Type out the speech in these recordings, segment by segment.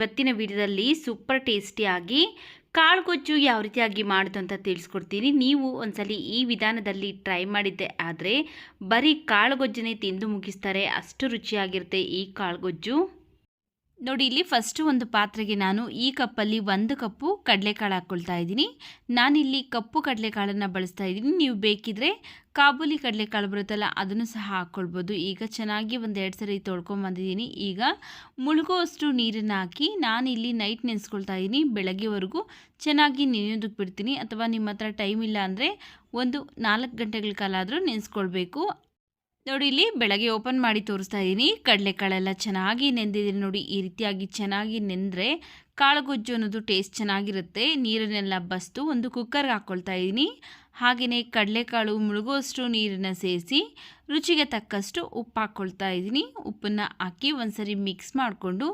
ಇವತ್ತಿನ ವಿಡಿಯೋದಲ್ಲಿ ಸೂಪರ್ ಟೇಸ್ಟಿಯಾಗಿ ಕಾಳುಗೊಜ್ಜು ಯಾವ ರೀತಿಯಾಗಿ ಮಾಡೋದು ಅಂತ ತಿಳಿಸ್ಕೊಡ್ತೀನಿ. ನೀವು ಒಂದ್ಸಲಿ ಈ ವಿಧಾನದಲ್ಲಿ ಟ್ರೈ ಮಾಡಿದ್ದೆ ಆದರೆ ಬರೀ ಕಾಳುಗೊಜ್ಜನ್ನೇ ತಿಂದು ಮುಗಿಸ್ತಾರೆ, ಅಷ್ಟು ರುಚಿಯಾಗಿರುತ್ತೆ ಈ ಕಾಳುಗೊಜ್ಜು. ನೋಡಿ, ಇಲ್ಲಿ ಫಸ್ಟು ಒಂದು ಪಾತ್ರೆಗೆ ನಾನು ಈ ಕಪ್ಪಲ್ಲಿ 1 ಕಪ್ಪು ಕಡಲೆಕಾಳು ಹಾಕ್ಕೊಳ್ತಾ ಇದ್ದೀನಿ. ನಾನಿಲ್ಲಿ ಕಪ್ಪು ಕಡಲೆಕಾಳನ್ನು ಬಳಸ್ತಾ ಇದ್ದೀನಿ. ನೀವು ಬೇಕಿದ್ರೆ ಕಾಬೂಲಿ ಕಡಲೆಕಾಳು ಬರುತ್ತಲ್ಲ, ಅದನ್ನು ಸಹ ಹಾಕ್ಕೊಳ್ಬೋದು. ಈಗ ಚೆನ್ನಾಗಿ 1-2 ಸರಿ ತೊಳ್ಕೊಂಬಂದಿದ್ದೀನಿ. ಈಗ ಮುಳುಗುವಷ್ಟು ನೀರನ್ನು ಹಾಕಿ ನಾನಿಲ್ಲಿ ನೈಟ್ ನೆನೆಸ್ಕೊಳ್ತಾ ಇದ್ದೀನಿ. ಬೆಳಗ್ಗೆವರೆಗೂ ಚೆನ್ನಾಗಿ ನೆನೆಯೋದಕ್ಕೆ ಬಿಡ್ತೀನಿ. ಅಥವಾ ನಿಮ್ಮ ಹತ್ರ ಟೈಮ್ ಇಲ್ಲ ಅಂದರೆ ಒಂದು 4 ಗಂಟೆಗಳ ಕಾಲ ಆದರೂ ನೆನೆಸ್ಕೊಳ್ಬೇಕು. ನೋಡಿ, ಇಲ್ಲಿ ಬೆಳಗ್ಗೆ ಓಪನ್ ಮಾಡಿ ತೋರಿಸ್ತಾ ಇದ್ದೀನಿ. ಕಡಲೆಕಾಳೆಲ್ಲ ಚೆನ್ನಾಗಿ ನೆಂದಿದೆ. ನೋಡಿ, ಈ ರೀತಿಯಾಗಿ ಚೆನ್ನಾಗಿ ನೆಂದರೆ ಕಾಳುಗೊಜ್ಜು ಅನ್ನೋದು ಟೇಸ್ಟ್ ಚೆನ್ನಾಗಿರುತ್ತೆ. ನೀರನ್ನೆಲ್ಲ ಬಸ್ತು ಒಂದು ಕುಕ್ಕರ್ಗೆ ಹಾಕ್ಕೊಳ್ತಾ ಇದ್ದೀನಿ. ಹಾಗೆಯೇ ಕಡಲೆಕಾಳು ಮುಳುಗುವಷ್ಟು ನೀರನ್ನು ಸೇರಿಸಿ ರುಚಿಗೆ ತಕ್ಕಷ್ಟು ಉಪ್ಪು ಹಾಕ್ಕೊಳ್ತಾ ಇದ್ದೀನಿ. ಉಪ್ಪನ್ನು ಹಾಕಿ ಒಂದ್ಸರಿ ಮಿಕ್ಸ್ ಮಾಡಿಕೊಂಡು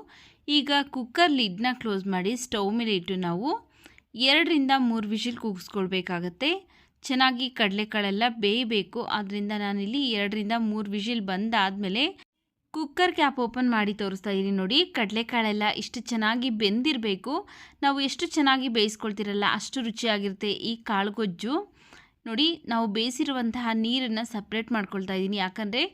ಈಗ ಕುಕ್ಕರ್ ಲಿಡ್ನ ಕ್ಲೋಸ್ ಮಾಡಿ ಸ್ಟವ್ ಮೇಲೆ ಇಟ್ಟು ನಾವು 2-3 ವಿಷಿಲ್ ಕೂಗಿಸ್ಕೊಳ್ಬೇಕಾಗತ್ತೆ. ಚೆನ್ನಾಗಿ ಕಡಲೆಕಾಳೆಲ್ಲ ಬೇಯಬೇಕು. ಆದ್ದರಿಂದ ನಾನಿಲ್ಲಿ 2-3 ವಿಷಿಲ್ ಬಂದಾದಮೇಲೆ ಕುಕ್ಕರ್ ಕ್ಯಾಪ್ ಓಪನ್ ಮಾಡಿ ತೋರಿಸ್ತಾ ಇದ್ದೀನಿ. ನೋಡಿ, ಕಡಲೆಕಾಳೆಲ್ಲ ಇಷ್ಟು ಚೆನ್ನಾಗಿ ಬೆಂದಿರಬೇಕು. ನಾವು ಎಷ್ಟು ಚೆನ್ನಾಗಿ ಬೇಯಿಸ್ಕೊಳ್ತಿರಲ್ಲ ಅಷ್ಟು ರುಚಿಯಾಗಿರುತ್ತೆ ಈ ಕಾಳುಗೊಜ್ಜು. ನೋಡಿ, ನಾವು ಬೇಯಿಸಿರುವಂತಹ ನೀರನ್ನು ಸಪ್ರೇಟ್ ಮಾಡ್ಕೊಳ್ತಾ ಇದ್ದೀನಿ. ಯಾಕಂದರೆ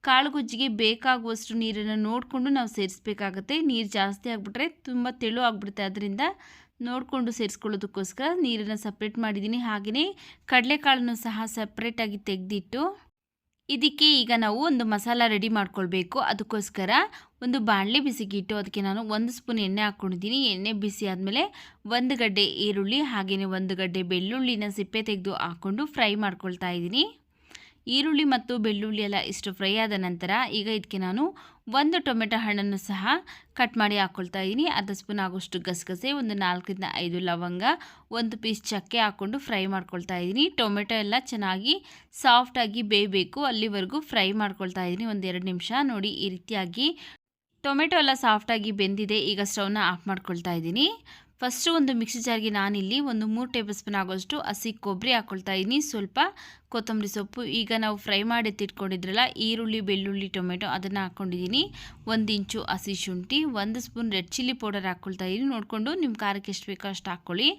ಕಾಳುಗೊಜ್ಜಿಗೆ ಬೇಕಾಗುವಷ್ಟು ನೀರನ್ನು ನೋಡಿಕೊಂಡು ನಾವು ಸೇರಿಸ್ಬೇಕಾಗತ್ತೆ. ನೀರು ಜಾಸ್ತಿ ಆಗಿಬಿಟ್ರೆ ತುಂಬ ತೆಳು ಆಗಿಬಿಡುತ್ತೆ. ಅದರಿಂದ ನೋಡಿಕೊಂಡು ಸೇರಿಸ್ಕೊಳ್ಳೋದಕ್ಕೋಸ್ಕರ ನೀರನ್ನು ಸಪ್ರೇಟ್ ಮಾಡಿದ್ದೀನಿ. ಹಾಗೆಯೇ ಕಡಲೆಕಾಳನ್ನು ಸಹ ಸಪ್ರೇಟಾಗಿ ತೆಗೆದಿಟ್ಟು ಇದಕ್ಕೆ ಈಗ ನಾವು ಒಂದು ಮಸಾಲ ರೆಡಿ ಮಾಡ್ಕೊಳ್ಬೇಕು. ಅದಕ್ಕೋಸ್ಕರ ಒಂದು ಬಾಣಲೆ ಬಿಸಿಗಿಟ್ಟು ಅದಕ್ಕೆ ನಾನು 1 ಸ್ಪೂನ್ ಎಣ್ಣೆ ಹಾಕ್ಕೊಂಡಿದ್ದೀನಿ. ಎಣ್ಣೆ ಬಿಸಿ ಆದಮೇಲೆ 1 ಗಡ್ಡೆ ಈರುಳ್ಳಿ ಹಾಗೆಯೇ 1 ಗಡ್ಡೆ ಬೆಳ್ಳುಳ್ಳಿನ ಸಿಪ್ಪೆ ತೆಗೆದು ಹಾಕ್ಕೊಂಡು ಫ್ರೈ ಮಾಡ್ಕೊಳ್ತಾ ಇದ್ದೀನಿ. ಈರುಳ್ಳಿ ಮತ್ತು ಬೆಳ್ಳುಳ್ಳಿ ಎಲ್ಲ ಇಷ್ಟು ಫ್ರೈ ಆದ ನಂತರ ಈಗ ಇದಕ್ಕೆ ನಾನು 1 ಟೊಮೆಟೊ ಹಣ್ಣನ್ನು ಸಹ ಕಟ್ ಮಾಡಿ ಹಾಕ್ಕೊಳ್ತಾ ಇದ್ದೀನಿ. ಅರ್ಧ ಸ್ಪೂನ್ ಆಗೋಷ್ಟು ಗಸಗಸೆ, ಒಂದು 4-5 ಲವಂಗ, 1 ಪೀಸ್ ಚಕ್ಕೆ ಹಾಕ್ಕೊಂಡು ಫ್ರೈ ಮಾಡ್ಕೊಳ್ತಾ ಇದ್ದೀನಿ. ಟೊಮೆಟೊ ಎಲ್ಲ ಚೆನ್ನಾಗಿ ಸಾಫ್ಟಾಗಿ ಬೇಯಬೇಕು, ಅಲ್ಲಿವರೆಗೂ ಫ್ರೈ ಮಾಡ್ಕೊಳ್ತಾ ಇದ್ದೀನಿ 1-2 ನಿಮಿಷ. ನೋಡಿ, ಈ ರೀತಿಯಾಗಿ ಟೊಮೆಟೊ ಎಲ್ಲ ಸಾಫ್ಟಾಗಿ ಬೆಂದಿದೆ. ಈಗ ಸ್ಟವ್ನ ಆಫ್ ಮಾಡ್ಕೊಳ್ತಾ ಇದ್ದೀನಿ. ಫಸ್ಟು ಒಂದು ಮಿಕ್ಸಿ ಜಾರ್ಗೆ ನಾನಿಲ್ಲಿ 3 ಟೇಬಲ್ ಸ್ಪೂನ್ ಆಗೋಷ್ಟು ಹಸಿ ಕೊಬ್ಬರಿ ಹಾಕ್ಕೊಳ್ತಾ ಇದ್ದೀನಿ. ಸ್ವಲ್ಪ ಕೊತ್ತಂಬರಿ ಸೊಪ್ಪು, ಈಗ ನಾವು ಫ್ರೈ ಮಾಡಿ ಎತ್ತಿಟ್ಕೊಂಡಿದ್ರಲ್ಲ ಈರುಳ್ಳಿ, ಬೆಳ್ಳುಳ್ಳಿ, ಟೊಮೆಟೊ ಅದನ್ನು ಹಾಕ್ಕೊಂಡಿದ್ದೀನಿ. 1 ಇಂಚು ಹಸಿ ಶುಂಠಿ, 1 ಸ್ಪೂನ್ ರೆಡ್ ಚಿಲ್ಲಿ ಪೌಡರ್ ಹಾಕ್ಕೊಳ್ತಾ ಇದ್ದೀನಿ. ನೋಡಿಕೊಂಡು ನಿಮ್ಮ ಖಾರಕ್ಕೆ ಎಷ್ಟು ಬೇಕೋ ಅಷ್ಟು ಹಾಕ್ಕೊಳ್ಳಿ.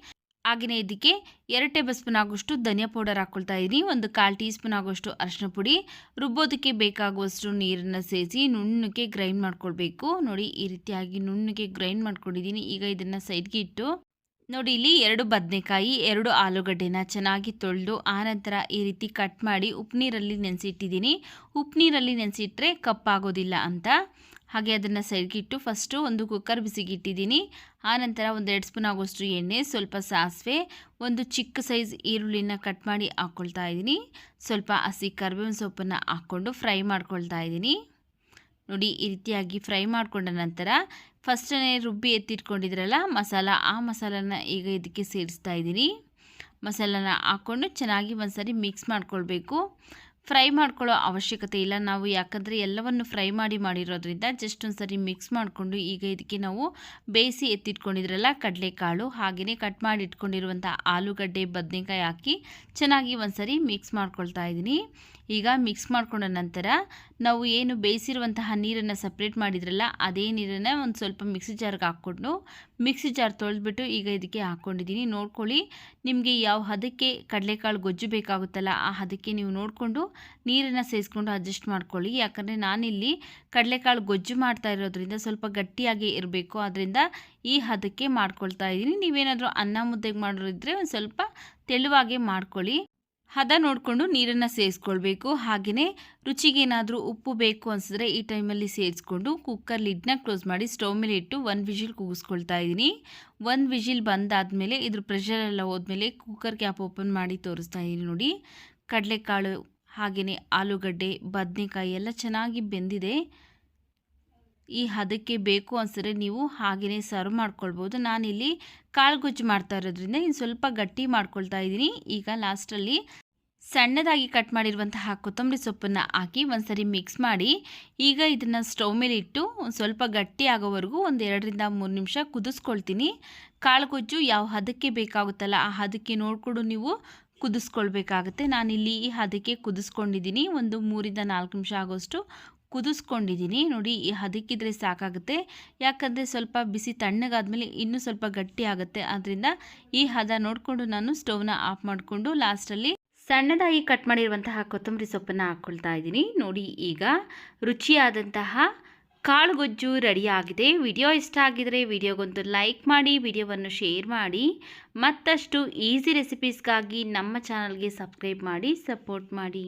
ಹಾಗೆಯೇ ಇದಕ್ಕೆ 2 ಟೇಬಲ್ ಸ್ಪೂನ್ ಆಗೋಷ್ಟು ಧನಿಯಾ ಪೌಡರ್ ಹಾಕ್ಕೊಳ್ತಾ ಇದ್ದೀನಿ. 1/4 ಟೀ ಸ್ಪೂನ್ ಆಗೋಷ್ಟು ಅರಿಶಿನ ಪುಡಿ, ರುಬ್ಬೋದಕ್ಕೆ ಬೇಕಾಗುವಷ್ಟು ನೀರನ್ನು ಸೇರಿಸಿ ನುಣ್ಣಗೆ ಗ್ರೈಂಡ್ ಮಾಡ್ಕೊಳ್ಬೇಕು. ನೋಡಿ, ಈ ರೀತಿಯಾಗಿ ನುಣ್ಣಗೆ ಗ್ರೈಂಡ್ ಮಾಡ್ಕೊಂಡಿದ್ದೀನಿ. ಈಗ ಇದನ್ನು ಸೈಡ್ಗೆ ಇಟ್ಟು ನೋಡಿ, ಇಲ್ಲಿ 2 ಬದನೆಕಾಯಿ, 2 ಆಲೂಗಡ್ಡೆನ ಚೆನ್ನಾಗಿ ತೊಳೆದು ಆನಂತರ ಈ ರೀತಿ ಕಟ್ ಮಾಡಿ ಉಪ್ಪು ನೀರಲ್ಲಿ ನೆನೆಸಿಟ್ಟಿದ್ದೀನಿ. ಉಪ್ಪು ನೀರಲ್ಲಿ ನೆನೆಸಿಟ್ರೆ ಕಪ್ಪಾಗೋದಿಲ್ಲ ಅಂತ. ಹಾಗೆ ಅದನ್ನು ಸೈಡ್ಗಿಟ್ಟು ಫಸ್ಟು ಒಂದು ಕುಕ್ಕರ್ ಬಿಸಿಗಿಟ್ಟಿದ್ದೀನಿ. ಆನಂತರ 1-2 ಸ್ಪೂನ್ ಆಗೋಷ್ಟು ಎಣ್ಣೆ, ಸ್ವಲ್ಪ ಸಾಸಿವೆ, 1 ಚಿಕ್ಕ ಸೈಜ್ ಈರುಳ್ಳಿನ ಕಟ್ ಮಾಡಿ ಹಾಕ್ಕೊಳ್ತಾ ಇದ್ದೀನಿ. ಸ್ವಲ್ಪ ಹಸಿ ಕರಿಬೇವಿನ ಸೊಪ್ಪನ್ನು ಹಾಕ್ಕೊಂಡು ಫ್ರೈ ಮಾಡ್ಕೊಳ್ತಾ ಇದ್ದೀನಿ. ನೋಡಿ, ಈ ರೀತಿಯಾಗಿ ಫ್ರೈ ಮಾಡಿಕೊಂಡ ನಂತರ ಫಸ್ಟನೇ ರುಬ್ಬಿ ಎತ್ತಿಟ್ಕೊಂಡಿದ್ರಲ್ಲ ಮಸಾಲ, ಆ ಮಸಾಲಾನ ಈಗ ಇದಕ್ಕೆ ಸೇರಿಸ್ತಾ ಇದ್ದೀನಿ. ಮಸಾಲಾನ ಹಾಕ್ಕೊಂಡು ಚೆನ್ನಾಗಿ ಒಂದ್ಸರಿ ಮಿಕ್ಸ್ ಮಾಡ್ಕೊಳ್ಬೇಕು. ಫ್ರೈ ಮಾಡ್ಕೊಳ್ಳೋ ಅವಶ್ಯಕತೆ ಇಲ್ಲ ನಾವು, ಯಾಕಂದರೆ ಎಲ್ಲವನ್ನು ಫ್ರೈ ಮಾಡಿರೋದ್ರಿಂದ ಜಸ್ಟ್ ಒಂದು ಸರಿ ಮಿಕ್ಸ್ ಮಾಡಿಕೊಂಡು ಈಗ ಇದಕ್ಕೆ ನಾವು ಬೇಯಿಸಿ ಎತ್ತಿಟ್ಕೊಂಡಿದ್ರಲ್ಲ ಕಡಲೆಕಾಳು ಹಾಗೆಯೇ ಕಟ್ ಮಾಡಿ ಇಟ್ಕೊಂಡಿರುವಂಥ ಆಲೂಗಡ್ಡೆ, ಬದನೆಕಾಯಿ ಹಾಕಿ ಚೆನ್ನಾಗಿ ಒಂದು ಸರಿ ಮಿಕ್ಸ್ ಮಾಡ್ಕೊಳ್ತಾ ಇದ್ದೀನಿ. ಈಗ ಮಿಕ್ಸ್ ಮಾಡ್ಕೊಂಡ ನಂತರ ನಾವು ಏನು ಬೇಯಿಸಿರುವಂತಹ ನೀರನ್ನು ಸಪ್ರೇಟ್ ಮಾಡಿದ್ರಲ್ಲ ಅದೇ ನೀರನ್ನು ಒಂದು ಸ್ವಲ್ಪ ಮಿಕ್ಸಿ ಜಾರ್ಗೆ ಹಾಕ್ಕೊಂಡು ಮಿಕ್ಸಿ ಜಾರ್ ತೊಳೆದ್ಬಿಟ್ಟು ಈಗ ಇದಕ್ಕೆ ಹಾಕ್ಕೊಂಡಿದ್ದೀನಿ. ನೋಡ್ಕೊಳ್ಳಿ, ನಿಮಗೆ ಯಾವ ಹದಕ್ಕೆ ಕಡಲೆಕಾಳು ಗೊಜ್ಜು ಬೇಕಾಗುತ್ತಲ್ಲ ಆ ಹದಕ್ಕೆ ನೀವು ನೋಡಿಕೊಂಡು ನೀರನ್ನು ಸೇರಿಸ್ಕೊಂಡು ಅಡ್ಜಸ್ಟ್ ಮಾಡ್ಕೊಳ್ಳಿ. ಯಾಕಂದರೆ ನಾನಿಲ್ಲಿ ಕಡಲೆಕಾಳು ಗೊಜ್ಜು ಮಾಡ್ತಾ ಇರೋದ್ರಿಂದ ಸ್ವಲ್ಪ ಗಟ್ಟಿಯಾಗಿ ಇರಬೇಕು, ಅದರಿಂದ ಈ ಹದಕ್ಕೆ ಮಾಡ್ಕೊಳ್ತಾ ಇದ್ದೀನಿ. ನೀವೇನಾದರೂ ಅನ್ನ ಮುದ್ದೆಗೆ ಮಾಡೋರಿದ್ದರೆ ಒಂದು ಸ್ವಲ್ಪ ತೆಳುವಾಗೆ ಮಾಡ್ಕೊಳ್ಳಿ. ಹದ ನೋಡಿಕೊಂಡು ನೀರನ್ನು ಸೇರಿಸ್ಕೊಳ್ಬೇಕು. ಹಾಗೆಯೇ ರುಚಿಗೆ ಏನಾದರೂ ಉಪ್ಪು ಬೇಕು ಅನಿಸಿದ್ರೆ ಈ ಟೈಮಲ್ಲಿ ಸೇರಿಸ್ಕೊಂಡು ಕುಕ್ಕರ್ ಲಿಡ್ನ ಕ್ಲೋಸ್ ಮಾಡಿ ಸ್ಟವ್ ಮೇಲೆ ಇಟ್ಟು 1 ವಿಷಿಲ್ ಕೂಗಿಸ್ಕೊಳ್ತಾ ಇದ್ದೀನಿ. 1 ವಿಷಿಲ್ ಬಂದಾದಮೇಲೆ ಇದ್ರ ಪ್ರೆಷರ್ ಎಲ್ಲ ಹೋದ್ಮೇಲೆ ಕುಕ್ಕರ್ ಕ್ಯಾಪ್ ಓಪನ್ ಮಾಡಿ ತೋರಿಸ್ತಾ ಇದ್ದೀನಿ. ನೋಡಿ, ಕಡಲೆಕಾಳು ಹಾಗೆಯೇ ಆಲೂಗಡ್ಡೆ, ಬದನೆಕಾಯಿ ಎಲ್ಲ ಚೆನ್ನಾಗಿ ಬೆಂದಿದೆ. ಈ ಹದಕ್ಕೆ ಬೇಕು ಅನಿಸಿದ್ರೆ ನೀವು ಹಾಗೆಯೇ ಸರ್ವ್ ಮಾಡ್ಕೊಳ್ಬೋದು. ನಾನಿಲ್ಲಿ ಕಾಳುಗೊಜ್ಜು ಮಾಡ್ತಾ ಇರೋದ್ರಿಂದ ಇನ್ನು ಸ್ವಲ್ಪ ಗಟ್ಟಿ ಮಾಡ್ಕೊಳ್ತಾ ಇದ್ದೀನಿ. ಈಗ ಲಾಸ್ಟಲ್ಲಿ ಸಣ್ಣದಾಗಿ ಕಟ್ ಮಾಡಿರುವಂತಹ ಕೊತ್ತಂಬರಿ ಸೊಪ್ಪನ್ನು ಹಾಕಿ ಒಂದ್ಸರಿ ಮಿಕ್ಸ್ ಮಾಡಿ ಈಗ ಇದನ್ನು ಸ್ಟವ್ ಮೇಲೆ ಇಟ್ಟು ಒಂದು ಸ್ವಲ್ಪ ಗಟ್ಟಿ ಆಗೋವರೆಗೂ 2-3 ನಿಮಿಷ ಕುದಿಸ್ಕೊಳ್ತೀನಿ. ಕಾಳುಗೊಜ್ಜು ಯಾವ ಹದಕ್ಕೆ ಬೇಕಾಗುತ್ತಲ್ಲ ಆ ಹದಕ್ಕೆ ನೋಡಿಕೊಂಡು ನೀವು ಕುದಿಸ್ಕೊಳ್ಬೇಕಾಗತ್ತೆ. ನಾನಿಲ್ಲಿ ಈ ಹದಕ್ಕೆ ಕುದಿಸ್ಕೊಂಡಿದ್ದೀನಿ. ಒಂದು 3-4 ನಿಮಿಷ ಆಗೋಷ್ಟು ಕುದಿಸ್ಕೊಂಡಿದ್ದೀನಿ ನೋಡಿ. ಅದಕ್ಕಿದ್ರೆ ಸಾಕಾಗುತ್ತೆ, ಯಾಕಂದರೆ ಸ್ವಲ್ಪ ಬಿಸಿ ತಣ್ಣಗಾದ್ಮೇಲೆ ಇನ್ನೂ ಸ್ವಲ್ಪ ಗಟ್ಟಿ ಆಗುತ್ತೆ. ಆದ್ದರಿಂದ ಈ ಹದ ನೋಡಿಕೊಂಡು ನಾನು ಸ್ಟವ್ನ ಆಫ್ ಮಾಡಿಕೊಂಡು ಲಾಸ್ಟಲ್ಲಿ ಸಣ್ಣದಾಗಿ ಕಟ್ ಮಾಡಿರುವಂತಹ ಕೊತ್ತಂಬರಿ ಸೊಪ್ಪನ್ನು ಹಾಕ್ಕೊಳ್ತಾ ಇದ್ದೀನಿ ನೋಡಿ. ಈಗ ರುಚಿಯಾದಂತಹ ಕಾಳುಗೊಜ್ಜು ರೆಡಿಯಾಗಿದೆ. ವಿಡಿಯೋ ಇಷ್ಟ ಆಗಿದರೆ ವಿಡಿಯೋಗೊಂದು ಲೈಕ್ ಮಾಡಿ, ವಿಡಿಯೋವನ್ನು ಶೇರ್ ಮಾಡಿ. ಮತ್ತಷ್ಟು ಈಸಿ ರೆಸಿಪೀಸ್ಗಾಗಿ ನಮ್ಮ ಚಾನಲ್ಗೆ ಸಬ್ಸ್ಕ್ರೈಬ್ ಮಾಡಿ, ಸಪೋರ್ಟ್ ಮಾಡಿ.